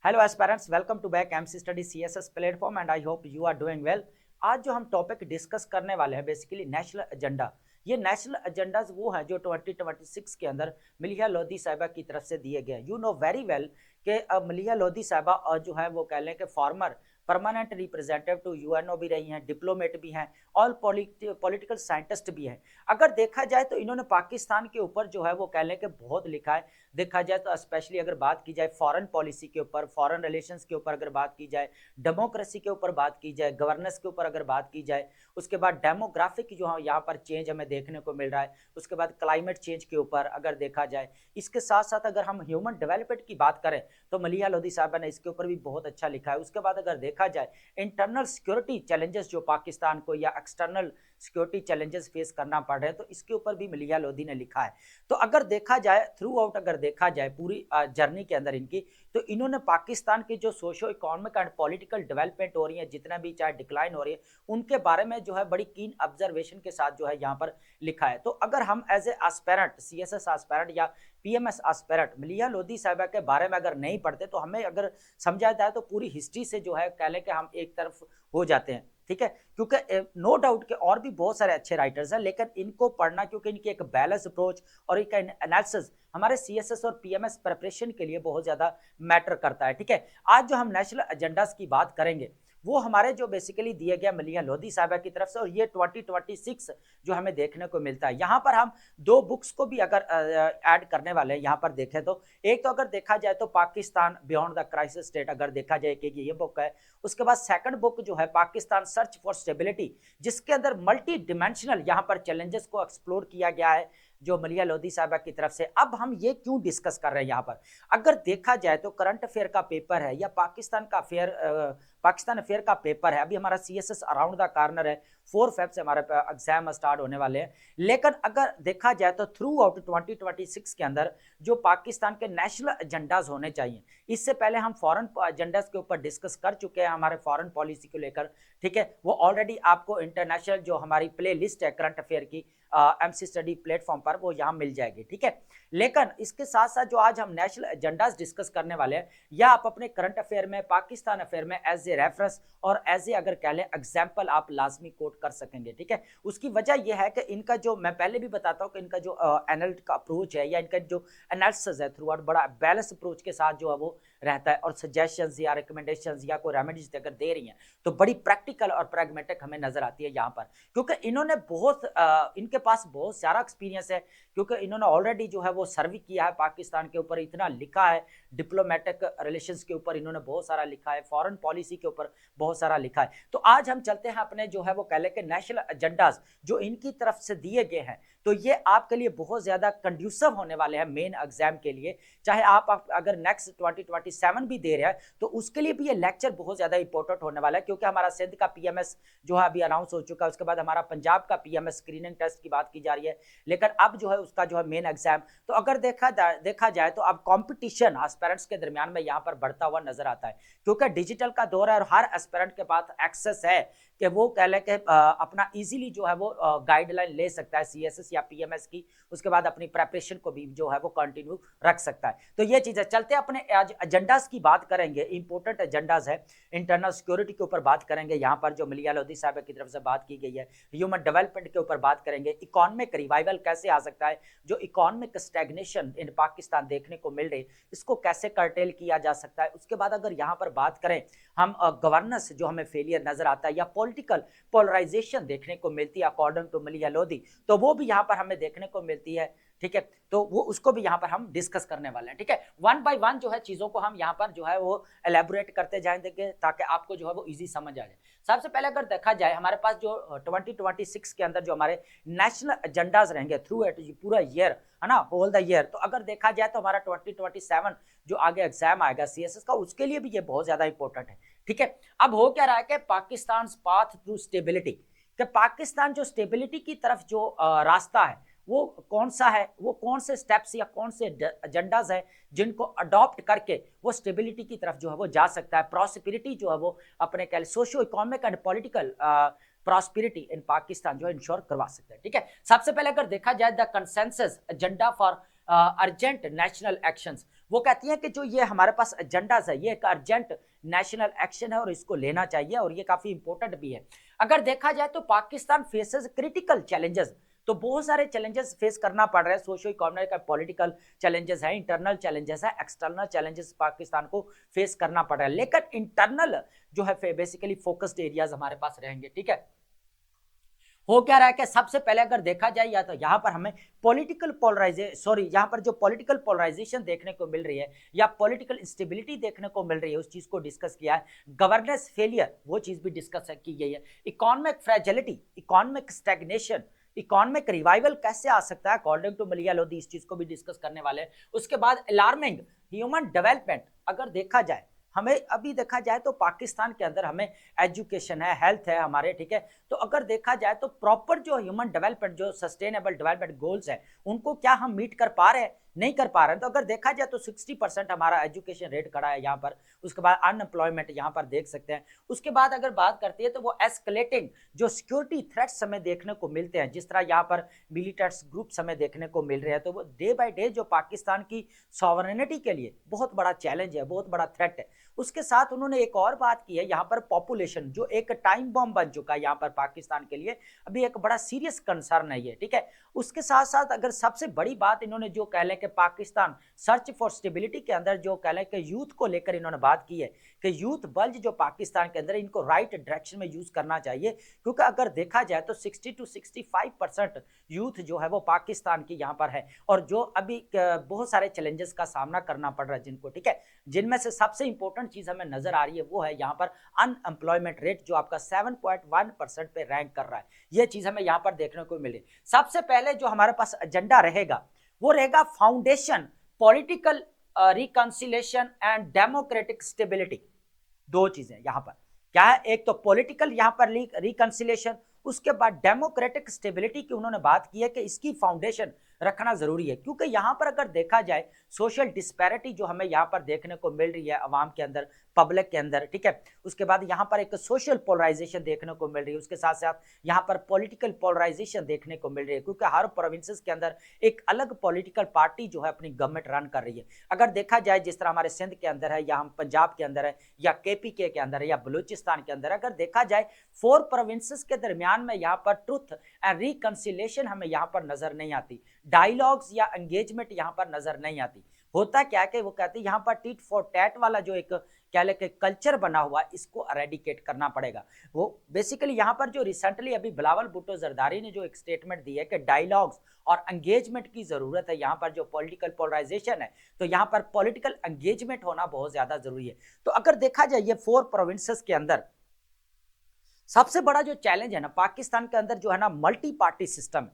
Hello aspirants, welcome to back MC study CSS platform and I hope you are doing well. आज जो हम topic discuss करने वाले हैं बेसिकली नेशनल एजेंडा। ये नेशनल एजेंडाज वो हैं जो 2026 के अंदर मलिहा लोधी साहिबा की तरफ से दिए गए। यू नो वेरी वेल कि मलिहा लोधी साहिबा जो है वो कह लें कि former permanent representative to UNO भी रही हैं, डिप्लोमेट भी हैं और पॉलिटिकल साइंटिस्ट भी हैं। अगर देखा जाए तो इन्होंने पाकिस्तान के ऊपर जो है वो कह लें कि बहुत लिखा है। देखा जाए तो स्पेशली अगर बात की जाए फॉरेन पॉलिसी के ऊपर, फॉरेन रिलेशंस के ऊपर अगर बात की जाए, डेमोक्रेसी के ऊपर बात की जाए, गवर्नेंस के ऊपर अगर बात की जाए, उसके बाद डेमोग्राफिक जो यहाँ पर चेंज हमें देखने को मिल रहा है, उसके बाद क्लाइमेट चेंज के ऊपर अगर देखा जाए, इसके साथ साथ अगर हम ह्यूमन डेवलपमेंट की बात करें तो मलिहा लोधी साहिबा ने इसके ऊपर भी बहुत अच्छा लिखा है। उसके बाद अगर देखा जाए इंटरनल सिक्योरिटी चैलेंजेस जो पाकिस्तान को या एक्सटर्नल सिक्योरिटी चैलेंजेस फेस करना पड़ रहे हैं तो इसके ऊपर भी मलिहा लोधी ने लिखा है। तो अगर देखा जाए थ्रू आउट, अगर देखा जाए पूरी जर्नी के अंदर इनकी, तो इन्होंने पाकिस्तान की जो socio economic and political development हो रही है, जितना भी चाहे डिक्लाइन हो रही है, उनके बारे में जो है बड़ी कीन ऑब्जर्वेशन के साथ जो है यहाँ पर लिखा है। तो अगर हम as a aspirant, CSS aspirant या पीएमएस एस्पेरेंट मलिहा लोधी साहिबा के बारे में अगर नहीं पढ़ते तो हमें अगर समझा जाए तो पूरी हिस्ट्री से जो है कह लें कि हम एक तरफ हो जाते हैं, ठीक है। क्योंकि नो डाउट के और भी बहुत सारे अच्छे राइटर्स हैं, लेकिन इनको पढ़ना क्योंकि इनकी एक बैलेंस अप्रोच और एक एनालिसिस हमारे सीएसएस और पीएमएस प्रिपरेशन के लिए बहुत ज्यादा मैटर करता है, ठीक है। आज जो हम नेशनल एजेंडास की बात करेंगे वो हमारे जो बेसिकली दिए गया मलिहा लोधी साहिबा की तरफ से, और ये 2026 जो हमें देखने को मिलता है। यहाँ पर हम दो बुक्स को भी अगर ऐड करने वाले हैं यहाँ पर देखें तो, एक तो अगर देखा जाए तो Pakistan beyond the crisis state अगर देखा जाए कि ये बुक है। उसके बाद सेकंड बुक जो है पाकिस्तान सर्च फॉर स्टेबिलिटी, जिसके अंदर मल्टी डिमेंशनल यहाँ पर चैलेंजेस को एक्सप्लोर किया गया है जो मलिहा लोधी साहिबा की तरफ से। अब हम ये क्यों डिस्कस कर रहे हैं यहाँ पर, अगर देखा जाए तो करंट अफेयर का पेपर है या पाकिस्तान अफेयर का पेपर है। अभी हमारा सीएसएस अराउंड द कॉर्नर है, 4 फेब से हमारे एग्जाम स्टार्ट होने वाले हैं। लेकिन अगर देखा जाए तो थ्रू आउट 2026 के अंदर जो पाकिस्तान के नेशनल एजेंडाज होने चाहिए, इससे पहले हम फॉरेन एजेंडाज के ऊपर डिस्कस कर चुके हैं हमारे फॉरेन पॉलिसी को लेकर, ठीक है। वो ऑलरेडी आपको इंटरनेशनल जो हमारी प्ले लिस्ट है करंट अफेयर की एमसी स्टडी प्लेटफॉर्म पर वो यहाँ मिल जाएगी, ठीक है। लेकिन इसके साथ साथ जो आज हम नेशनल एजेंडाज डिस्कस करने वाले हैं, या आप अपने करंट अफेयर में, पाकिस्तान अफेयर में एज ए रेफरेंस और एज ए अगर कह लें एग्जाम्पल आप लाजमी कोट कर सकेंगे, ठीक है। उसकी वजह यह है कि इनका जो, मैं पहले भी बताता हूँ कि इनका जो एनालिटिकल अप्रोच है या इनका जो एनालिसिस है थ्रू आउट बड़ा बैलेंस अप्रोच के साथ जो है वो रहता है, और सजेशंस या रिकमेंडेशंस या कोई रेमेडीज अगर दे रही हैं तो बड़ी प्रैक्टिकल और प्रैग्मेटिक हमें नजर आती है यहाँ पर, क्योंकि इन्होंने इनके पास बहुत सारा एक्सपीरियंस है, क्योंकि इन्होंने ऑलरेडी जो है वो सर्वे किया है पाकिस्तान के ऊपर, इतना लिखा है, डिप्लोमेटिक रिलेशंस के ऊपर इन्होंने बहुत सारा लिखा है, फॉरेन पॉलिसी के ऊपर बहुत सारा लिखा है। तो आज हम चलते हैं अपने जो है वो कह लें कि नेशनल एजेंडाज जो इनकी तरफ से दिए गए हैं, तो ये आपके लिए बहुत ज्यादा कंड्यूसिव होने वाले हैं मेन एग्जाम के लिए। चाहे आप अगर नेक्स्ट 2027 भी दे रहे हैं तो उसके लिए भी ये लेक्चर बहुत ज्यादा इंपॉर्टेंट होने वाला है, क्योंकि हमारा सिंध का पीएमएस जो है अभी अनाउंस हो चुका है, उसके बाद हमारा पंजाब का पीएमएस स्क्रीनिंग टेस्ट की बात की जा रही है, लेकिन अब जो है उसका जो है मेन एग्जाम। तो अगर देखा जाए तो अब कंपटीशन एस्पिरेंट्स के दरमियान में यहाँ पर बढ़ता हुआ नजर आता है, क्योंकि डिजिटल का दौर है और हर एस्पिरेंट के पास एक्सेस है कि वो कह लें कि अपना इजीली जो है वो गाइडलाइन ले सकता है सीएसएस या पीएमएस की, उसके बाद अपनी प्रेपरेशन को भी जो है वो कंटिन्यू रख सकता है। तो ये चीजें चलते अपने आज एजेंडाज की बात करेंगे, इंपॉर्टेंट एजेंडाज है। इंटरनल सिक्योरिटी के ऊपर बात करेंगे, यहाँ पर जो मलिहा लोधी साहिबा की तरफ से बात की गई है। ह्यूमन डेवलपमेंट के ऊपर बात करेंगे, इकोनॉमिक रिवाइवल कैसे आ सकता है, जो इकोनॉमिक स्टैग्नेशन इन पाकिस्तान देखने को मिल रही इसको कैसे कर्टेल किया जा सकता है। उसके बाद अगर यहाँ पर बात करें हम गवर्नेंस जो हमें फेलियर नजर आता है या पॉलिटिकल पोलराइजेशन देखने को मिलती है अकॉर्डिंग टू मलिहा लोधी, तो वो भी यहाँ पर हमें देखने को मिलती है, ठीक है। तो वो उसको भी यहाँ पर हम डिस्कस करने वाले हैं, ठीक है। वन बाय वन जो है चीजों को हम यहाँ पर जो है वो एलेबोरेट करते जाएंगे ताकि आपको जो है वो इजी समझ आ जाए। सबसे पहले अगर देखा जाए हमारे पास जो 2026 के अंदर जो हमारे नेशनल एजेंडाज रहेंगे थ्रू एट पूरा ईयर, है ना, होल द ईयर, तो अगर देखा जाए तो हमारा 2027 जो आगे एग्जाम आएगा सीएसएस का, उसके लिए भी ये बहुत ज्यादा इंपॉर्टेंट है, ठीक है। अब हो क्या रहा है कि पाकिस्तान पाथ थ्रू स्टेबिलिटी, कि पाकिस्तान जो स्टेबिलिटी की तरफ जो रास्ता है वो कौन सा है, वो कौन से स्टेप्स या कौन से एजेंडाज है जिनको अडॉप्ट करके वो स्टेबिलिटी की तरफ जो है वो जा सकता है, प्रॉस्पेरिटी जो है वो अपने socio economic and political prosperity इन पाकिस्तान जो है इंश्योर करवा सकते हैं। ठीक है, सबसे पहले अगर देखा जाए the consensus agenda for urgent national actions, वो कहती है कि जो ये हमारे पास एजेंडास है ये एक अर्जेंट नेशनल एक्शन है और इसको लेना चाहिए और ये काफी इंपॉर्टेंट भी है। अगर देखा जाए तो पाकिस्तान फेसेस क्रिटिकल चैलेंजेस, तो बहुत सारे चैलेंजेस फेस करना पड़ रहा है, सोशो इकोनॉमिक पॉलिटिकल चैलेंजेस है, इंटरनल चैलेंजेस है, एक्सटर्नल चैलेंजेस पाकिस्तान को फेस करना पड़ रहा है, लेकिन इंटरनल जो है बेसिकली फोकस्ड एरियाज हमारे पास रहेंगे। ठीक है, हो क्या रहा है कि सबसे पहले अगर देखा जाए या तो यहाँ पर हमें यहाँ पर जो पॉलिटिकल पोलराइजेशन देखने को मिल रही है या पॉलिटिकल इंस्टेबिलिटी देखने को मिल रही है उस चीज को डिस्कस किया है। गवर्नेंस फेलियर वो चीज भी डिस्कस की गई है। Economic fragility, economic stagnation, economic revival कैसे आ सकता है अकॉर्डिंग टू मलिया लोधी, इस चीज को भी डिस्कस करने वाले हैं। उसके बाद अलार्मिंग ह्यूमन डेवलपमेंट, अगर देखा जाए हमें अभी देखा जाए तो पाकिस्तान के अंदर हमें एजुकेशन है, हेल्थ है हमारे, ठीक है, तो अगर देखा जाए तो प्रॉपर जो ह्यूमन डेवलपमेंट जो सस्टेनेबल डेवलपमेंट गोल्स है उनको क्या हम मीट कर पा रहे हैं, नहीं कर पा रहे हैं। तो अगर देखा जाए तो 60% हमारा एजुकेशन रेट खड़ा है यहाँ पर। उसके बाद अनएम्प्लॉयमेंट यहाँ पर देख सकते हैं। उसके बाद अगर बात करती है तो वो एस्केलेटिंग जो सिक्योरिटी थ्रेट्स हमें देखने को मिलते हैं, जिस तरह यहाँ पर मिलिटेंट्स ग्रुप्स हमें देखने को मिल रहे हैं, तो वो डे बाय डे जो पाकिस्तान की सॉवरेनिटी के लिए बहुत बड़ा चैलेंज है, बहुत बड़ा थ्रेट है। उसके साथ उन्होंने एक और बात की है, यहाँ पर पॉपुलेशन जो एक टाइम बॉम्ब बन चुका है यहाँ पर पाकिस्तान के लिए, अभी एक बड़ा सीरियस कंसर्न है ये। ठीक है, उसके साथ साथ अगर सबसे बड़ी बात इन्होंने जो कह लें कि पाकिस्तान सर्च फॉर स्टेबिलिटी के अंदर जो कह लें कि यूथ को लेकर इन्होंने बात की है कि यूथ बल्ज जो पाकिस्तान के अंदर इनको राइट डायरेक्शन में यूज करना चाहिए, क्योंकि अगर देखा जाए तो 60 to 65% यूथ जो है वो पाकिस्तान की यहाँ पर है और जो अभी बहुत सारे चैलेंजेस का सामना करना पड़ रहा है जिनको। ठीक है, जिनमें से सबसे इंपॉर्टेंट चीज हमें नजर आ रही है वो है यहाँ पर अनएम्प्लॉयमेंट रेट जो आपका 7.1% पे रैंक कर रहा है। ये चीज हमें यहाँ पर देखने को मिली। सबसे पहले जो हमारे पास एजेंडा रहेगा वो रहेगा foundation political reconciliation and democratic stability. दो चीजें यहाँ पर क्या है, एक तो पॉलिटिकल यहाँ पर रिकंसिलेशन, उसके बाद डेमोक्रेटिक स्टेबिलिटी की उन्होंने बात की है कि इसकी फाउंडेशन रखना जरूरी है, क्योंकि यहाँ पर अगर देखा जाए सोशल डिस्पैरिटी जो हमें यहाँ पर देखने को मिल रही है अवाम के अंदर, पब्लिक के अंदर। ठीक है, उसके बाद यहाँ पर एक सोशल पोलराइजेशन देखने को मिल रही है, उसके साथ साथ यहाँ पर पॉलिटिकल पोलराइजेशन देखने को मिल रही है, क्योंकि हर प्रोविंसेस के अंदर एक अलग पॉलिटिकल पार्टी जो है अपनी गवर्नमेंट रन कर रही है। अगर देखा जाए जिस तरह हमारे सिंध के अंदर है या हम पंजाब के अंदर है या केपीके के अंदर है या बलूचिस्तान के अंदर, अगर देखा जाए 4 प्रोविंसेस के दरमियान में यहाँ पर ट्रुथ एंड रिकंसिलेशन हमें यहाँ पर नजर नहीं आती, डायलॉग्स या एंगेजमेंट यहाँ पर नजर नहीं आती। होता क्या कि वो कहते हैं यहाँ पर टिट फॉर टैट वाला जो एक क्या लेके कल्चर बना हुआ इसको एरेडिकेट करना पड़ेगा। वो बेसिकली यहाँ पर जो रिसेंटली अभी बिलावल भुट्टो जरदारी ने जो एक स्टेटमेंट दी है कि डायलॉग्स और एंगेजमेंट की जरूरत है यहाँ पर जो पॉलिटिकल पोलराइजेशन है, तो यहाँ पर पॉलिटिकल एंगेजमेंट होना बहुत ज्यादा जरूरी है। तो अगर देखा जाए ये 4 प्रोविंसेस के अंदर सबसे बड़ा जो चैलेंज है ना पाकिस्तान के अंदर जो है ना मल्टी पार्टी सिस्टम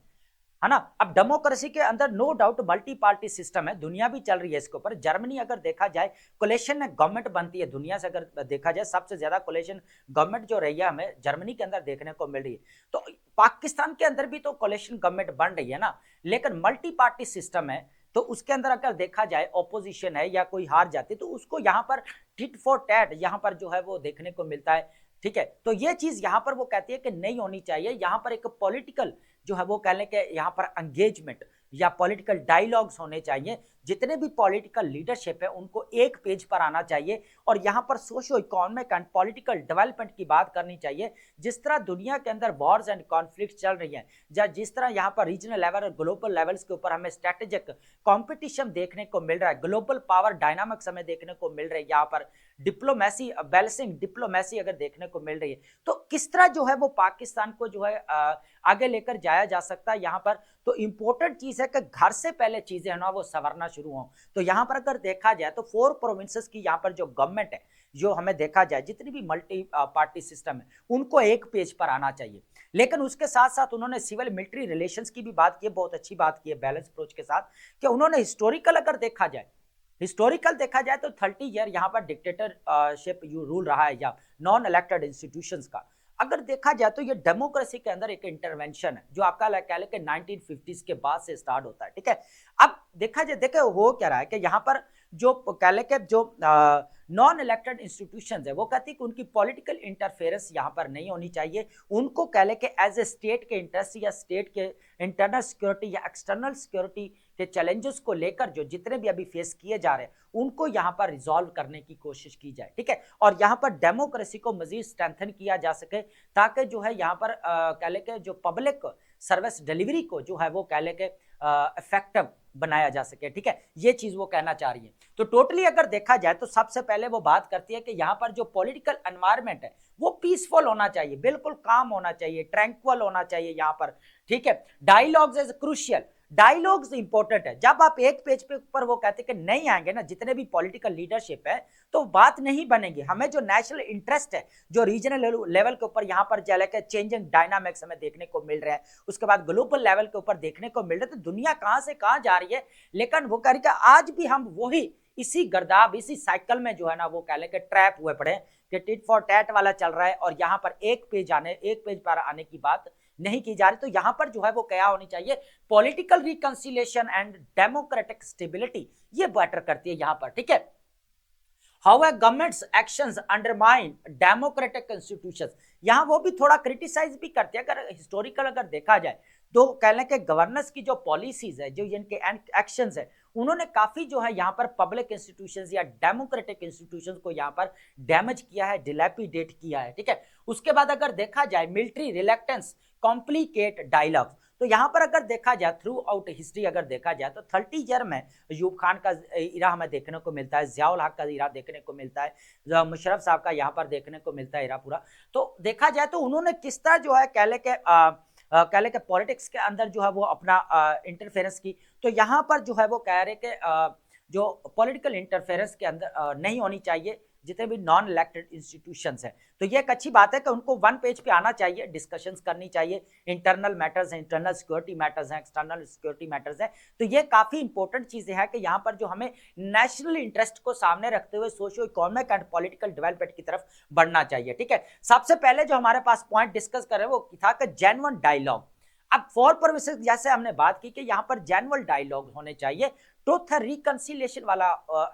है ना। अब डेमोक्रेसी के अंदर no doubt multi party system है, दुनिया भी चल रही है इसके ऊपर। जर्मनी अगर देखा जाए कोलेशन गवर्नमेंट बनती है, दुनिया से अगर देखा जाए सबसे ज्यादा कोलेशन गवर्नमेंट जो रही है हमें जर्मनी के अंदर देखने को मिल रही है। तो पाकिस्तान के अंदर भी तो कोलेशन गवर्नमेंट बन रही है ना, लेकिन मल्टी पार्टी सिस्टम है, तो उसके अंदर अगर देखा जाए ऑपोजिशन है या कोई हार जाती है तो उसको यहाँ पर टिट फॉर टैट यहाँ पर जो है वो देखने को मिलता है। ठीक है, तो ये चीज यहाँ पर वो कहती है कि नहीं होनी चाहिए। यहाँ पर एक पॉलिटिकल जो है वो कह लें कि यहाँ पर एंगेजमेंट या पॉलिटिकल डायलॉग्स होने चाहिए, जितने भी पॉलिटिकल लीडरशिप है उनको एक पेज पर आना चाहिए और यहाँ पर socio economic and political development की बात करनी चाहिए। जिस तरह दुनिया के अंदर वॉर्स एंड कॉन्फ्लिक्ट चल रही हैं, या जिस तरह यहाँ पर रीजनल लेवल और ग्लोबल लेवल्स के ऊपर हमें स्ट्रेटेजिक कॉम्पिटिशन देखने को मिल रहा है, ग्लोबल पावर डायनामिक्स हमें देखने को मिल रही है, यहाँ पर डिप्लोमेसी बैलेंसिंग डिप्लोमेसी अगर देखने को मिल रही है, तो किस तरह जो है वो पाकिस्तान को जो है आगे लेकर जाया जा सकता है यहाँ पर। तो इंपॉर्टेंट चीज है कि घर से पहले चीजें है ना वो संवरना शुरू हो। तो यहाँ पर अगर देखा जाए तो 4 प्रोविंसेस की यहाँ पर जो गवर्नमेंट है, जो हमें देखा जाए जितनी भी मल्टी पार्टी सिस्टम है उनको एक पेज पर आना चाहिए। लेकिन उसके साथ साथ उन्होंने सिविल मिलिट्री रिलेशंस की भी बात की है, बहुत अच्छी बात की है बैलेंस अप्रोच के साथ, कि उन्होंने हिस्टोरिकल अगर देखा जाए, हिस्टोरिकल देखा जाए तो 30 ईयर यहाँ पर डिक्टेटरशिप रूल रहा है या नॉन इलेक्टेड इंस्टीट्यूशंस का। अगर देखा जाए तो ये डेमोक्रेसी के अंदर एक इंटरवेंशन है जो आपका कह लें कि 1950s के बाद से स्टार्ट होता है। ठीक है, अब देखा जाए देखे हो क्या रहा है कि यहाँ पर जो कह लें कि जो नॉन इलेक्टेड इंस्टीट्यूशन है वो कहती है कि उनकी पॉलिटिकल इंटरफेरेंस यहाँ पर नहीं होनी चाहिए। उनको कह लें कि एज ए स्टेट के इंटरेस्ट या स्टेट के इंटरनल सिक्योरिटी या एक्सटर्नल सिक्योरिटी के चैलेंजेस को लेकर जो जितने भी अभी फेस किए जा रहे हैं उनको यहाँ पर रिजॉल्व करने की कोशिश की जाए, ठीक है। और यहाँ पर डेमोक्रेसी को मजीद स्ट्रेंथन किया जा सके ताकि जो है यहाँ पर कह लें कि जो पब्लिक सर्विस डिलीवरी को जो है वो कह लें कि इफेक्टिव बनाया जा सके, ठीक है। ये चीज वो कहना चाह रही है। तो टोटली अगर देखा जाए तो सबसे पहले वो बात करती है कि यहाँ पर जो पॉलिटिकल एनवायरनमेंट है वो पीसफुल होना चाहिए, बिल्कुल काम होना चाहिए, ट्रैंक्वल होना चाहिए यहाँ पर, ठीक है। Dialogues is crucial, dialogues important है। जब आप एक पेज पे ऊपर वो कहते हैं कि नहीं आएंगे ना जितने भी पॉलिटिकल लीडरशिप है तो बात नहीं बनेगी। हमें जो नेशनल इंटरेस्ट है, जो रीजनल लेवल के ऊपर यहाँ पर जैसे चेंजिंग डायनामिक्स हमें देखने को मिल रहा है, उसके बाद ग्लोबल लेवल के ऊपर देखने को मिल रहा है, तो दुनिया कहां से कहां जा रही है, लेकिन वो कह रही है आज भी हम वही इसी गर्दाब इसी साइकिल में जो है ना वो कह लें कि ट्रैप हुए पड़े कि टिट फॉर टैट वाला चल रहा है और यहाँ पर एक पेज पर आने की बात नहीं की जा रही। तो यहां पर जो है वो क्या होनी चाहिए, political reconciliation and democratic stability, ये बेटर करती है यहां पर, ठीक है। How a governments actions undermine democratic institutions, यहां वो भी थोड़ा क्रिटिसाइज भी करते हैं। अगर हिस्टोरिकल अगर देखा जाए तो कह लें कि गवर्नेंस की जो पॉलिसीज है, जो इनके एक्शंस है, उन्होंने काफी जो है यहाँ पर पब्लिक इंस्टीट्यूशंस या डेमोक्रेटिक इंस्टीट्यूशंस को यहाँ पर डैमेज किया है, डिलैपिडेट किया है, ठीक है। उसके बाद अगर देखा जाए मिलिट्री रिलेक्टेंस कॉम्प्लिकेट डायलॉग्स, तो यहाँ पर अगर देखा जाए थ्रू आउट हिस्ट्री अगर देखा जाए तो 30 ईयर में अयूब खान का इरा हमें देखने को मिलता है, जियाउल हक का इरा देखने को मिलता है, मुशर्रफ साहब का यहाँ पर देखने को मिलता है इरा पूरा। तो देखा जाए तो उन्होंने किस तरह जो है कह लें कि पॉलिटिक्स के अंदर जो है वो अपना इंटरफेरेंस की। तो यहाँ पर जो है वो कह रहे कि जो पॉलिटिकल इंटरफेरेंस के अंदर नहीं होनी चाहिए जितने भी नॉन इलेक्टेड इंस्टीट्यूशंस हैं। तो ये एक अच्छी बात है कि उनको वन पेज पे आना चाहिए, डिस्कशंस करनी चाहिए, इंटरनल मैटर्स हैं, इंटरनल सिक्योरिटी मैटर्स हैं, एक्सटर्नल सिक्योरिटी मैटर्स हैं। तो ये काफी इंपॉर्टेंट चीजें हैं कि यहाँ पर जो हमें नेशनल इंटरेस्ट को सामने रखते हुए socio economic and political development की तरफ बढ़ना चाहिए, ठीक है। सबसे पहले जो हमारे पास पॉइंट डिस्कस कर रहे हैं वो था कि जेन्युइन डायलॉग। अब फॉर परमिशन जैसे हमने बात की कि यहाँ पर जेन्युइन डायलॉग होने चाहिए, ट्रुथ रिकंसिलिएशन वाला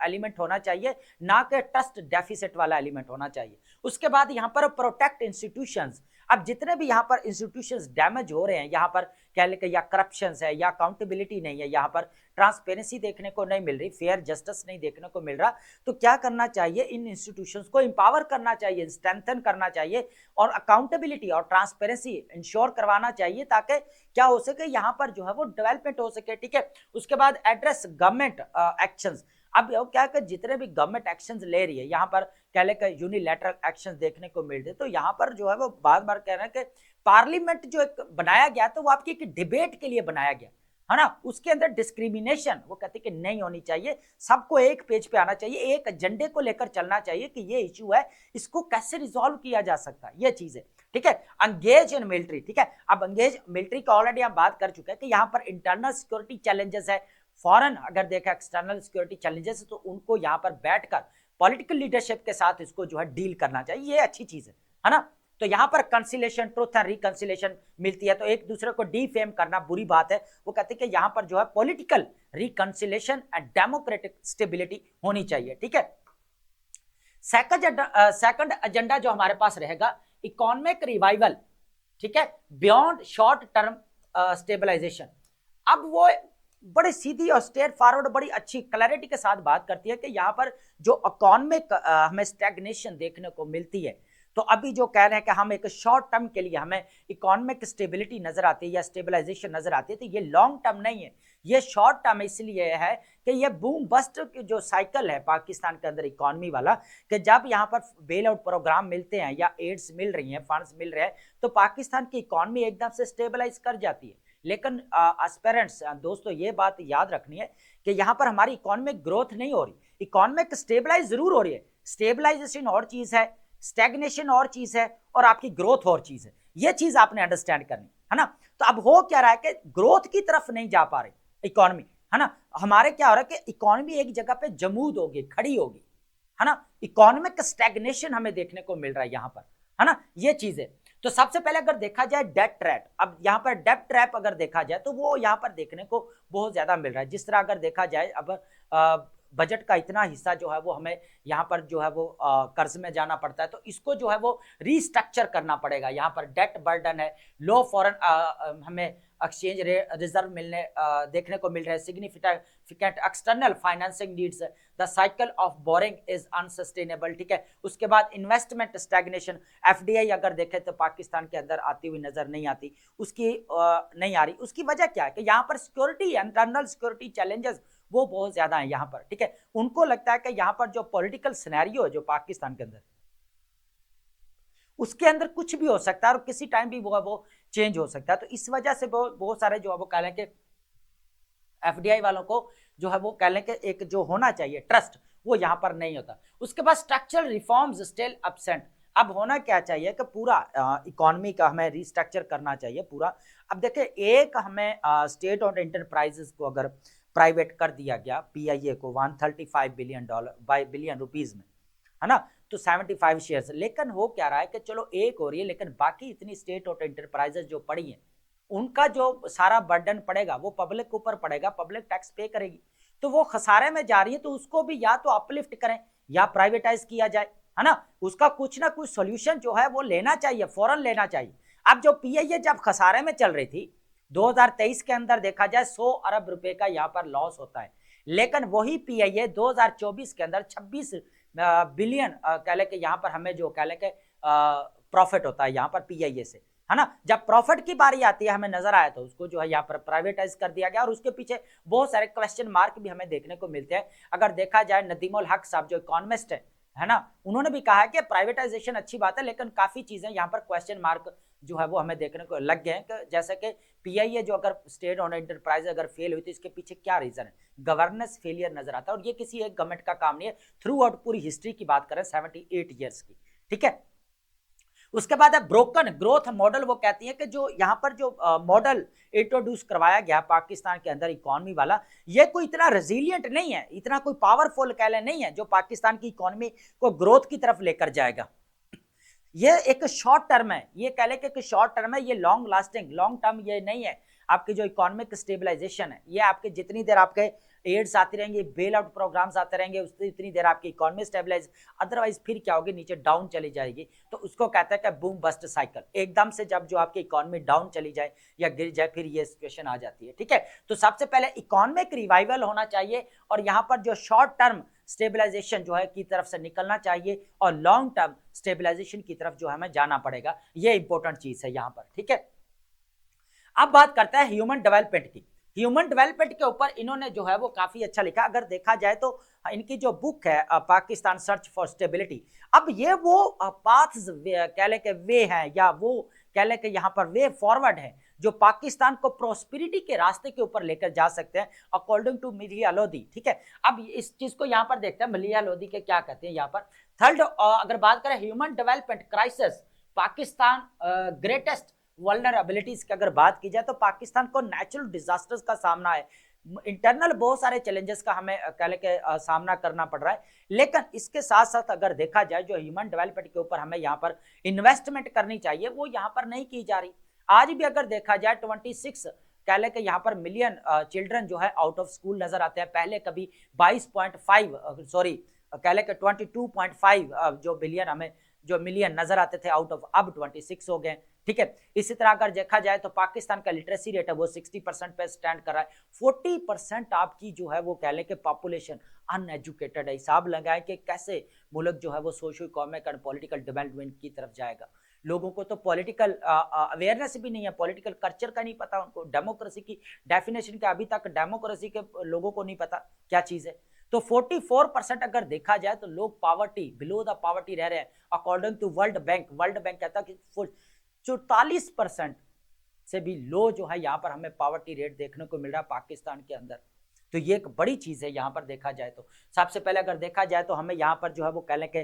एलिमेंट होना चाहिए, ना कि ट्रस्ट डेफिसिट वाला एलिमेंट होना चाहिए। उसके बाद यहाँ पर प्रोटेक्ट इंस्टीट्यूशंस। अब जितने भी यहाँ पर इंस्टीट्यूशंस डैमेज हो रहे हैं, यहाँ पर कह लें कि या करप्शन है या अकाउंटेबिलिटी नहीं है, यहाँ पर ट्रांसपेरेंसी देखने को नहीं मिल रही, फेयर जस्टिस नहीं देखने को मिल रहा, तो क्या करना चाहिए, इन इंस्टीट्यूशंस को एम्पावर करना चाहिए, स्ट्रेंथन करना चाहिए और अकाउंटेबिलिटी और ट्रांसपेरेंसी इंश्योर करवाना चाहिए ताकि क्या हो सके, यहाँ पर जो है वो डेवलपमेंट हो सके, ठीक है। उसके बाद एड्रेस गवर्नमेंट एक्शंस। अब क्या कि जितने भी गवर्नमेंट एक्शंस ले रही है, यहाँ पर कह लें कि यूनिलैटरल एक्शंस देखने को मिल रहे हैं, तो यहाँ पर जो है वो बार बार कह रहे हैं कि पार्लियामेंट जो एक बनाया गया तो वो आपकी एक डिबेट के लिए बनाया गया है ना, उसके अंदर डिस्क्रिमिनेशन वो कहते हैं कि नहीं होनी चाहिए, सबको एक पेज पे आना चाहिए, एक एजेंडे को लेकर चलना चाहिए कि ये इशू है, इसको कैसे रिजॉल्व किया जा सकता है, ये चीज है, ठीक है। एंगेज इन मिलिट्री, ठीक है। अब एंगेज मिलिट्री का ऑलरेडी हम बात कर चुके हैं कि यहाँ पर इंटरनल सिक्योरिटी चैलेंजेस है, फॉरेन अगर देखा एक्सटर्नल सिक्योरिटी चैलेंजेस, तो उनको यहाँ पर बैठकर पॉलिटिकल लीडरशिप के साथ इसको जो है डील करना चाहिए, ये अच्छी चीज है ना। तो यहाँ पर कंसिलेशन, ट्रुथ एंड रिकंसिलेशन मिलती है, तो एक दूसरे को डिफेम करना बुरी बात है। वो कहते हैं कि यहाँ पर जो है political reconciliation and democratic stability होनी चाहिए, ठीक है। सेकंड एजेंडा जो हमारे पास रहेगा, इकोनॉमिक रिवाइवल, ठीक है, बियॉन्ड शॉर्ट टर्म स्टेबलाइजेशन। अब वो बड़ी सीधी और स्ट्रेट फॉरवर्ड बड़ी अच्छी क्लैरिटी के साथ बात करती है कि यहाँ पर जो इकोनॉमिक हमें स्टैग्नेशन देखने को मिलती है, तो अभी जो कह रहे हैं कि हम एक शॉर्ट टर्म के लिए हमें इकोनॉमिक स्टेबिलिटी नजर आती है या स्टेबलाइजेशन नजर आती है, तो ये लॉन्ग टर्म नहीं है, ये शॉर्ट टर्म इसलिए है कि ये बूम बस्ट जो साइकिल है पाकिस्तान के अंदर इकोनॉमी वाला, कि जब यहाँ पर बेल आउट प्रोग्राम मिलते हैं या एड्स मिल रही हैं, फंड्स मिल रहे हैं, तो पाकिस्तान की इकोनॉमी एकदम से स्टेबलाइज कर जाती है। लेकिन एस्पिरेंट्स दोस्तों ये बात याद रखनी है कि यहाँ पर हमारी इकोनॉमिक ग्रोथ नहीं हो रही, इकोनॉमिक स्टेबलाइज जरूर हो रही है। स्टेबलाइजेशन और चीज है, स्टैग्नेशन और चीज है, और आपकी ग्रोथ और चीज है, ये चीज आपने अंडरस्टैंड करनी है ना। तो अब हो क्या रहा है कि ग्रोथ की तरफ नहीं जा पा रही इकोनॉमी, है ना। हमारे क्या हो रहा है कि इकोनॉमी एक जगह पे जमूद होगी, खड़ी होगी, है ना, इकोनॉमिक स्टैग्नेशन हमें देखने को मिल रहा है यहाँ पर, है ना, ये चीज है। तो सबसे पहले अगर देखा जाए डेट ट्रैप, अब यहाँ पर डेट ट्रैप अगर देखा जाए तो वो यहाँ पर देखने को बहुत ज्यादा मिल रहा है। जिस तरह अगर देखा जाए अब बजट का इतना हिस्सा जो है वो हमें यहाँ पर जो है वो कर्ज में जाना पड़ता है, तो इसको जो है वो रीस्ट्रक्चर करना पड़ेगा। यहाँ पर डेट बर्डन है, लो फॉरेन हमें एक्सचेंज रिजर्व मिलने देखने को मिल रहे हैं, significant external financing needs, the cycle of boring is unsustainable, ठीक है। उसके बाद इन्वेस्टमेंट स्टैग्नेशन, एफडीआई अगर देखें तो पाकिस्तान के अंदर आती हुई नजर नहीं आती, उसकी नहीं आ रही। उसकी वजह क्या है कि यहाँ पर सिक्योरिटी, इंटरनल सिक्योरिटी चैलेंजेस वो बहुत ज्यादा है यहाँ पर, ठीक है। उनको लगता है कि यहाँ पर जो पॉलिटिकल सिनेरियो है जो पाकिस्तान के अंदर, उसके अंदर कुछ भी हो सकता है और किसी टाइम भी वो चेंज हो सकता है। तो इस वजह से बहुत सारे जो है वो कह लें कि एफडीआई वालों को जो है वो कह लें कि एक जो होना चाहिए ट्रस्ट, वो यहाँ पर नहीं होता। उसके बाद स्ट्रक्चरल रिफॉर्म्स स्टिल एब्सेंट। अब होना क्या चाहिए कि पूरा इकोनॉमी का हमें रिस्ट्रक्चर करना चाहिए पूरा। अब देखिए, एक हमें स्टेट और एंटरप्राइजेस को अगर प्राइवेट कर दिया गया, पीआईए को $135 बिलियन रुपीज में, है ना, तो 75 शेयर्स, लेकिन हो क्या रहा है कि चलो एक हो रही है, लेकिन बाकी इतनी स्टेट और एंटरप्राइजेस जो पड़ी हैं, उनका जो सारा बर्डन पड़ेगा वो पब्लिक के ऊपर पड़ेगा, पब्लिक टैक्स पे करेगी, तो वो खसारे में जा रही है। तो उसको भी या तो अपलिफ्ट करें या प्राइवेटाइज किया जाए, है ना। उसका कुछ ना कुछ सोल्यूशन जो है वो लेना चाहिए, फौरन लेना चाहिए। अब जो पीआईए जब खसारे में चल रही थी 2023 के अंदर देखा जाए 100 अरब रुपए का यहाँ पर लॉस होता है, लेकिन वही पीआईए 2024 के अंदर 26 बिलियन कह ले के यहाँ पर हमें जो कह ले के प्रॉफिट होता है यहाँ पर पीआईए से, है ना। जब प्रॉफिट की बारी आती है, हमें नजर आया तो उसको जो है यहाँ पर प्राइवेटाइज कर दिया गया, और उसके पीछे बहुत सारे क्वेश्चन मार्क भी हमें देखने को मिलते हैं। अगर देखा जाए, नदीमुल हक साहब जो इकोनॉमिस्ट है ना, उन्होंने भी कहा है कि प्राइवेटाइजेशन अच्छी बात है, लेकिन काफी चीजें यहाँ पर क्वेश्चन मार्क जो है वो हमें देखने को लग गए हैं कि जैसे कि पीआईए जो अगर स्टेट ओन्ड एंटरप्राइज अगर फेल हुई तो इसके पीछे क्या रीजन है, गवर्नेंस फेलियर नजर आता है। और ये किसी एक गवर्नमेंट का काम नहीं है, थ्रू आउट पूरी हिस्ट्री की बात करें 78 ईयर्स की, ठीक है। उसके बाद है ब्रोकन ग्रोथ मॉडल। वो कहती है कि जो यहाँ पर जो मॉडल इंट्रोड्यूस करवाया गया पाकिस्तान के अंदर इकोनॉमी वाला, ये कोई इतना रेजिलियंट नहीं है, इतना कोई पावरफुल कह ले नहीं है जो पाकिस्तान की इकोनॉमी को ग्रोथ की तरफ लेकर जाएगा। ये एक शॉर्ट टर्म है, ये कह ले कि शॉर्ट टर्म है, ये लॉन्ग लास्टिंग, लॉन्ग टर्म ये नहीं है। आपकी जो इकोनॉमिक स्टेबलाइजेशन है, ये आपके जितनी देर आपके एड्स आती रहेंगे, बेल आउट प्रोग्राम्स आते रहेंगे, उतनी देर आपकी इकोनॉमी स्टेबलाइज, अदरवाइज फिर क्या होगी, नीचे डाउन चली जाएगी। तो उसको कहते हैं कि बूम बस्ट साइकिल। एकदम से जब जो आपकी इकोनॉमी डाउन चली जाए या गिर जाए, फिर ये सिचुएशन आ जाती है, ठीक है। तो सबसे पहले इकोनॉमिक रिवाइवल होना चाहिए, और यहाँ पर जो शॉर्ट टर्म स्टेबलाइजेशन जो है की तरफ से निकलना चाहिए, और लॉन्ग टर्म स्टेबलाइजेशन की तरफ जो है हमें जाना पड़ेगा। ये इंपॉर्टेंट चीज है यहाँ पर, ठीक है। अब बात करते हैं ह्यूमन डेवलपमेंट की। ह्यूमन डेवलपमेंट के ऊपर इन्होंने जो है वो काफी अच्छा लिखा। अगर देखा जाए तो इनकी जो बुक है पाकिस्तान सर्च फॉर स्टेबिलिटी, अब ये वो पाथ्स कह ले के वे हैं, या वो कह ले के यहाँ पर वे फॉरवर्ड है जो पाकिस्तान को प्रोस्पेरिटी के रास्ते के ऊपर लेकर जा सकते हैं, अकॉर्डिंग टू मिलिया लोधी, ठीक है। अब इस चीज को यहाँ पर देखते हैं मिलिया लोधी के क्या कहते हैं यहाँ पर। थर्ड, अगर बात करें human development crisis, Pakistan greatest vulnerabilities की अगर बात की जाए तो पाकिस्तान को नेचुरल डिजास्टर्स का सामना है, इंटरनल बहुत सारे चैलेंजेस का हमें कह ले के सामना करना पड़ रहा है। लेकिन इसके साथ साथ अगर देखा जाए जो ह्यूमन डेवलपमेंट के ऊपर हमें यहाँ पर इन्वेस्टमेंट करनी चाहिए, वो यहाँ पर नहीं की जा रही। आज भी अगर देखा जाए 26 कह ले के यहाँ पर मिलियन चिल्ड्रन जो है आउट ऑफ स्कूल नजर आते हैं। पहले कभी 22.5 सॉरी कह ले के 22.5 जो बिलियन हमें जो मिलियन नजर आते थे आउट ऑफ, अब 26 हो गए, ठीक है। इसी तरह अगर देखा जाए तो पाकिस्तान का लिटरेसी रेट है वो 60% पे स्टैंड कर रहा है। 40% आपकी जो है वो कह लें कि पॉपुलेशन अनएजुकेटेड है। हिसाब लगाए कि कैसे मुल्क जो है वो socio economic and political development की तरफ जाएगा। लोगों को तो पॉलिटिकल अवेयरनेस भी नहीं है, पॉलिटिकल कल्चर का नहीं पता उनको, डेमोक्रेसी की डेफिनेशन का अभी तक डेमोक्रेसी के लोगों को नहीं पता क्या चीज है। तो 44% अगर देखा जाए तो लोग पावर्टी, बिलो द पावर्टी रह रहे हैं, according to World Bank. World Bank कहता है कि 44% से भी लो जो है यहाँ पर हमें पावर्टी रेट देखने को मिल रहा है पाकिस्तान के अंदर। तो ये एक बड़ी चीज है यहाँ पर देखा जाए तो। सबसे पहले अगर देखा जाए तो हमें यहाँ पर जो है वो कह लें कि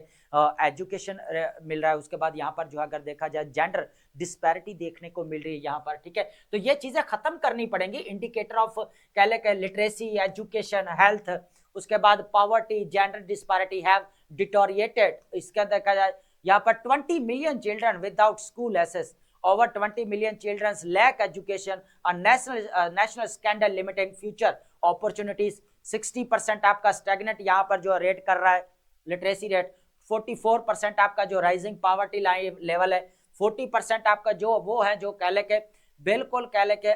एजुकेशन मिल रहा है। उसके बाद यहाँ पर जो है अगर देखा जाए जेंडर डिस्पैरिटी देखने को मिल रही है यहाँ पर, ठीक है। तो ये चीजें खत्म करनी पड़ेंगी। इंडिकेटर ऑफ कह लें कि लिटरेसी, एजुकेशन, हेल्थ, उसके बाद poverty, gender disparity have deteriorated. इसके अंदर देखा जाए यहाँ पर 20 million children without school access, over 20 million children lack education, a national scandal limiting future opportunities 60% आपका स्टैग्नेंट यहाँ पर जो रेट कर रहा है लिटरेसी रेट, 44% आपका जो राइजिंग पॉवर्टी लाइन लेवल है, 40% आपका जो वो है जो कह लेके बिल्कुल कह लेके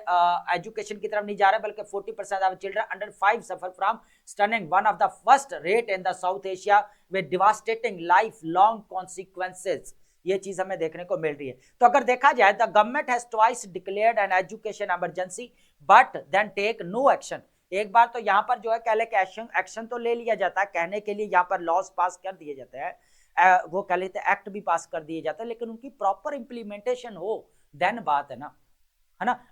एजुकेशन की तरफ नहीं जा रहा है, बल्कि 40% of children under 5 suffer from stunning one of the first rate in the south Asia with devastating life long consequences. ये चीज हमें देखने को मिल रही है। तो अगर देखा जाए the government has twice declared an education emergency but then take no action. एक बार तो यहाँ पर जो है कह ले कि एक्शन तो ले लिया जाता है, कहने के लिए यहाँ पर लॉज पास कर दिए जाते हैं, वो कह लेते हैं एक्ट भी पास कर दिए जाते हैं, लेकिन उनकी प्रॉपर इंप्लीमेंटेशन हो देन बात है ना।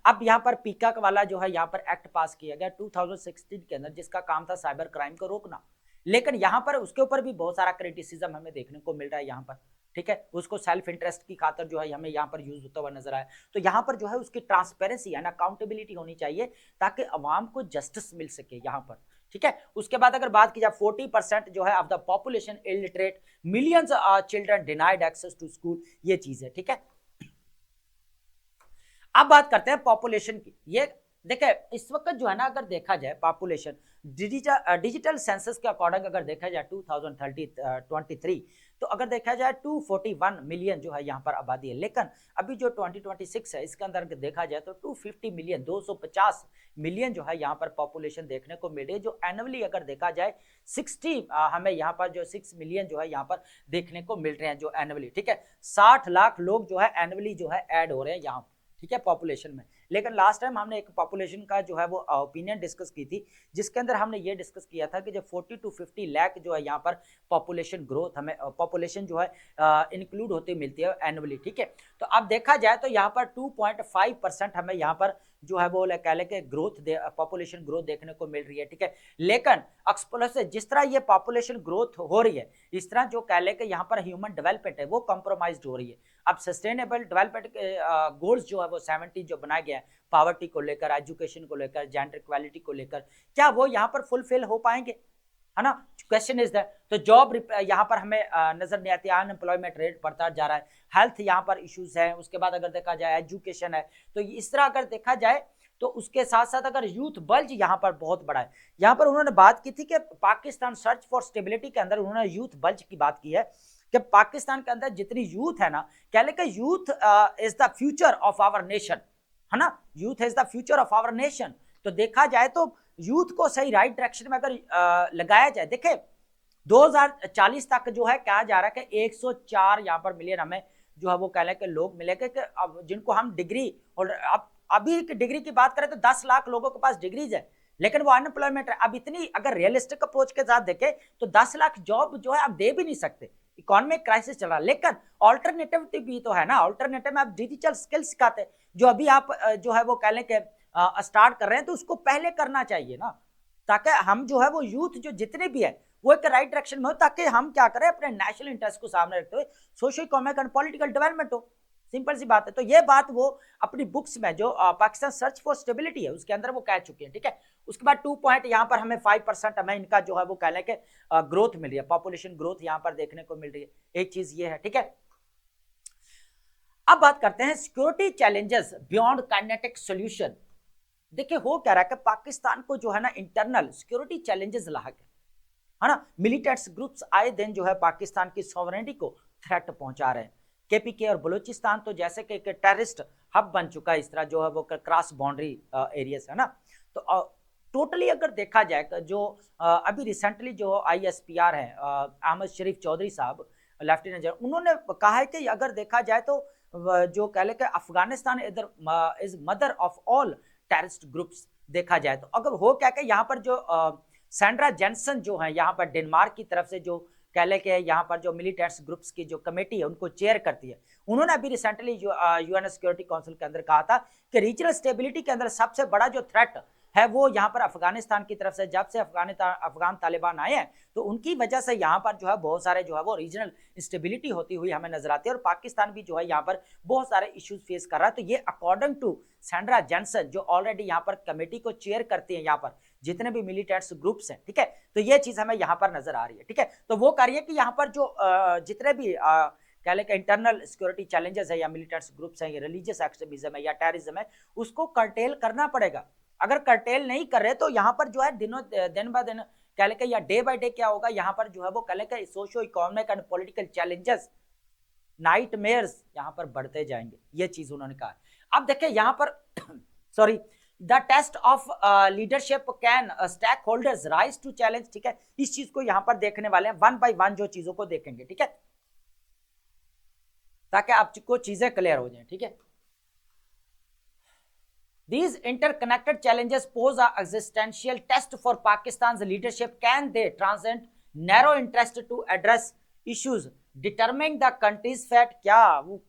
अब यहाँ पर पीकॉक वाला जो है यहाँ पर एक्ट पास किया गया 2016 के अंदर, जिसका काम था साइबर क्राइम को रोकना, लेकिन यहाँ पर उसके ऊपर भी बहुत सारा क्रिटिसिज्म हमें देखने को मिल रहा है यहाँ पर, ठीक है। उसको सेल्फ इंटरेस्ट की खातर जो है हमें यहाँ पर यूज होता हुआ नजर आया। तो यहाँ पर जो है उसकी ट्रांसपेरेंसी एंड अकाउंटेबिलिटी होनी चाहिए ताकि अवाम को जस्टिस मिल सके यहाँ पर, ठीक है। उसके बाद अगर बात की जाए 40% जो है of the population illiterate, millions children denied access to school, ये चीज है, ठीक है। अब बात करते हैं पॉपुलेशन की। ये देखिए इस वक्त जो है ना अगर देखा जाए पॉपुलेशन डिजिटल सेंसस के अकॉर्डिंग अगर देखा जाए 2023 तो अगर देखा जाए 241 मिलियन जो है यहाँ पर आबादी है, लेकिन अभी जो 2026 है इसके अंदर देखा जाए तो 250 मिलियन 250 मिलियन जो है यहाँ पर पॉपुलेशन देखने को मिल रही है, जो एनुअली अगर देखा जाए 60 हमें यहाँ पर जो 6 मिलियन जो है यहाँ पर देखने को मिल रहे हैं जो एनुअली, ठीक है। 60 लाख लोग जो है एनुअली जो है ऐड हो रहे हैं यहाँ, ठीक है, पॉपुलेशन में। लेकिन लास्ट टाइम हमने एक पॉपुलेशन का जो है वो ओपिनियन डिस्कस की थी, जिसके अंदर हमने ये डिस्कस किया था कि जब 40 to 50 लाख जो है यहाँ पर पॉपुलेशन ग्रोथ हमें पॉपुलेशन जो है इंक्लूड होती मिलती है एनुअली, ठीक है। तो अब देखा जाए तो यहाँ पर 2.5% हमें यहाँ पर जो है वो कह ले के ग्रोथ पॉपुलेशन ग्रोथ देखने को मिल रही है, ठीक है। लेकिन एक्सप्लोसिव जिस तरह ये पॉपुलेशन ग्रोथ हो रही है, इस तरह जो कह ले के यहाँ पर ह्यूमन डेवलपमेंट है वो कॉम्प्रोमाइज्ड हो रही है। अब सस्टेनेबल डेवलपमेंट के गोल्स जो है वो 70 जो बनाया गया है पॉवर्टी को लेकर, एजुकेशन को लेकर, जेंडर इक्वालिटी को लेकर, क्या वो यहाँ पर फुलफिल हो पाएंगे, है ना। Question is that. तो जॉब यहाँ पर हमें नजर नहीं आती, अनएम्प्लॉयमेंट रेट बढ़ता जा रहा है, हेल्थ यहाँ पर इश्यूज है, उसके बाद अगर देखा जाए एजुकेशन है, तो इस तरह अगर देखा जाए तो उसके साथ साथ अगर यूथ बल्ज यहाँ पर बहुत बड़ा है। यहाँ पर उन्होंने बात की थी कि पाकिस्तान सर्च फॉर स्टेबिलिटी के अंदर उन्होंने यूथ बल्ज की बात की है कि पाकिस्तान के अंदर जितनी यूथ है ना, कह ले कि youth is the future of our nation, है ना, youth is the future of our nation. तो देखा जाए तो यूथ को सही राइट डायरेक्शन में अगर लगाया जाए, देखे 2040 तक जो है कहा जा रहा है कि 104 यहाँ पर मिलियन हमें जो है वो कह लें कि लोग मिलेंगे कि अब जिनको हम डिग्री, और अब अभी की डिग्री की बात करें तो 10 लाख लोगों के पास डिग्रीज है, लेकिन वो अनएम्प्लॉयमेंट है। अब इतनी अगर रियलिस्टिक अप्रोच के साथ देखें तो 10 लाख जॉब जो है आप दे भी नहीं सकते, इकोनॉमिक क्राइसिस चल रहा है। लेकिन ऑल्टरनेटिव भी तो है ना, ऑल्टरनेटिव में आप डिजिटल स्किल सिखाते, जो अभी आप जो है वो कह लें कि स्टार्ट कर रहे हैं तो उसको पहले करना चाहिए ना, ताकि हम जो है वो यूथ जो जितने भी है वो एक राइट डायरेक्शन में हो, ताकि हम क्या करें अपने नेशनल इंटरेस्ट को सामने रखते हुए socio economic and political development हो। सिंपल सी बात है। तो ये बात वो अपनी बुक्स में जो पाकिस्तान सर्च फॉर स्टेबिलिटी है उसके अंदर वो कह चुके हैं, ठीक है। उसके बाद 2 पॉइंट यहाँ पर हमें 5% हमें इनका जो है वो कह लें कि ग्रोथ मिल रही है, पॉपुलेशन ग्रोथ यहाँ पर देखने को मिल रही है, एक चीज ये है, ठीक है। अब बात करते हैं security challenges beyond kinetic solution. देखिए हो क्या रहा है कि पाकिस्तान को जो है ना इंटरनल सिक्योरिटी चैलेंजेस लाक है ना, मिलिटेंट्स ग्रुप्स आए दिन जो है पाकिस्तान की सॉवरेनिटी को थ्रेट पहुंचा रहे हैं। केपीके और बलूचिस्तान तो जैसे कि टेररिस्ट हब बन चुका है, इस तरह जो है वो क्रॉस बाउंड्री एरियाज है ना। तो टोटली अगर देखा जाए जो अभी रिसेंटली जो ISPR है अहमद शरीफ चौधरी साहब लेफ्टिनेंट जनरल, उन्होंने कहा है कि अगर देखा जाए तो जो कह ले कि अफगानिस्तान इधर is mother of all terrorist groups देखा जाए तो। अगर हो क्या कि यहाँ पर जो सैंड्रा जेंसन जो है यहाँ पर डेनमार्क की तरफ से जो कह ले कि यहाँ पर जो मिलिटेंट्स ग्रुप्स की जो कमेटी है उनको चेयर करती है, उन्होंने अभी रिसेंटली जो UN सिक्योरिटी काउंसिल के अंदर कहा था कि रीजनल स्टेबिलिटी के अंदर सबसे बड़ा जो थ्रेट है वो यहाँ पर अफगानिस्तान की तरफ से, जब से अफगान तालिबान आए हैं तो उनकी वजह से यहाँ पर जो है बहुत सारे जो है वो रीजनल इंस्टेबिलिटी होती हुई हमें नजर आती है, और पाकिस्तान भी जो है यहाँ पर बहुत सारे इश्यूज फेस कर रहा है। तो ये अकॉर्डिंग टू सैंड्रा जेंसन जो ऑलरेडी यहाँ पर कमेटी को चेयर करती है यहाँ पर जितने भी मिलिटेंट्स ग्रुप्स हैं, ठीक है। तो ये चीज हमें यहाँ पर नजर आ रही है, ठीक है। तो वो कह रही है कि यहाँ पर जो जितने भी कह लें कि इंटरनल सिक्योरिटी चैलेंजेस है या मिलिटेंट्स ग्रुप्स हैं या रिलीजियस एक्सट्रीमिज्म है या टेररिज्म है, उसको कर्टेल करना पड़ेगा। अगर कर्टेल नहीं कर रहे तो यहाँ पर जो है दिन ब दिन कह लें या डे बाय डे क्या होगा, यहाँ पर जो है वो कह लें socio economic and political challenges, nightmares यहाँ पर बढ़ते जाएंगे, ये चीज उन्होंने कहा। अब देखिए यहाँ पर sorry, the test of leadership can stakeholders rise to challenge, ठीक है, इस चीज को यहाँ पर देखने वाले हैं, वन बाय वन जो चीजों को देखेंगे, ठीक है, ताकि आपको चीजें क्लियर हो जाए, ठीक है। These interconnected challenges pose an existential test for Pakistan's leadership. Can they transcend narrow interest to address issues determining the country's fate? क्या वो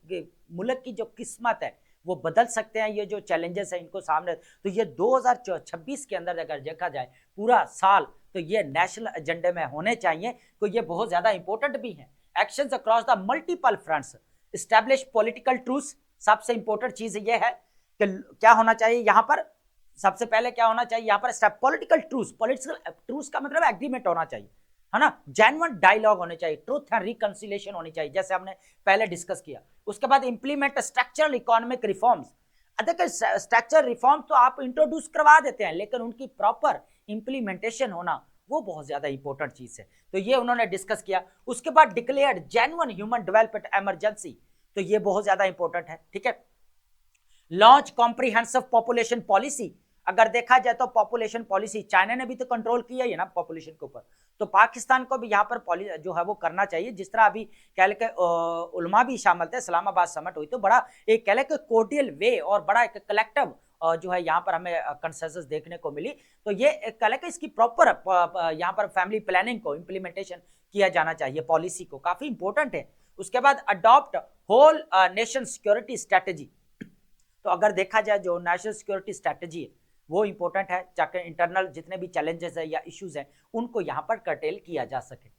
मुल्क की जो किस्मत है वो बदल सकते हैं ये जो चैलेंजेस है इनको सामने? तो ये 2026 के अंदर अगर देखा जाए पूरा साल तो ये नेशनल एजेंडे में होने चाहिए, तो ये बहुत ज्यादा इंपॉर्टेंट भी है। Actions across the multiple fronts, establish political truths, सबसे इंपॉर्टेंट चीज ये है कि क्या होना चाहिए यहाँ पर, सबसे पहले क्या होना चाहिए यहाँ पर, पॉलिटिकल ट्रूथ, पॉलिटिकल ट्रूथ का मतलब एग्रीमेंट होना चाहिए, है ना, जेन्युइन डायलॉग होने चाहिए, ट्रूथ एंड रिकंसिलिएशन होनी चाहिए, जैसे हमने पहले डिस्कस किया। उसके बाद इंप्लीमेंट स्ट्रक्चरल इकोनॉमिक रिफॉर्म्स। देखिए स्ट्रक्चरल रिफॉर्म तो आप इंट्रोड्यूस करवा देते हैं, लेकिन उनकी प्रॉपर इंप्लीमेंटेशन होना वो बहुत ज्यादा इंपॉर्टेंट चीज है, तो ये उन्होंने डिस्कस किया। उसके बाद declared genuine human development emergency, तो ये बहुत ज्यादा इंपॉर्टेंट है, ठीक है। लॉन्च कॉम्प्रिहेंसिव पॉपुलेशन पॉलिसी, अगर देखा जाए तो पॉपुलेशन पॉलिसी चाइना ने भी तो कंट्रोल किया है ना पॉपुलेशन के ऊपर, तो पाकिस्तान को भी यहाँ पर जो है वो करना चाहिए। जिस तरह अभी कह लें उलमा भी शामिल थे, इस्लामाबाद समिट हुई, तो बड़ा एक कह लें कोर्डियल वे और बड़ा एक कलेक्टिव जो है यहाँ पर हमें कंसेंसस देखने को मिली। तो ये कह लें इसकी प्रॉपर यहाँ पर फैमिली प्लानिंग को इम्प्लीमेंटेशन किया जाना चाहिए, पॉलिसी को, काफी इंपॉर्टेंट है। उसके बाद adopt whole nation security strategy, तो अगर देखा जाए जो नेशनल सिक्योरिटी स्ट्रेटेजी है वो इंपॉर्टेंट है, चाहे इंटरनल जितने भी चैलेंजेस है या इश्यूज हैं उनको यहाँ पर कर्टेल किया जा सके।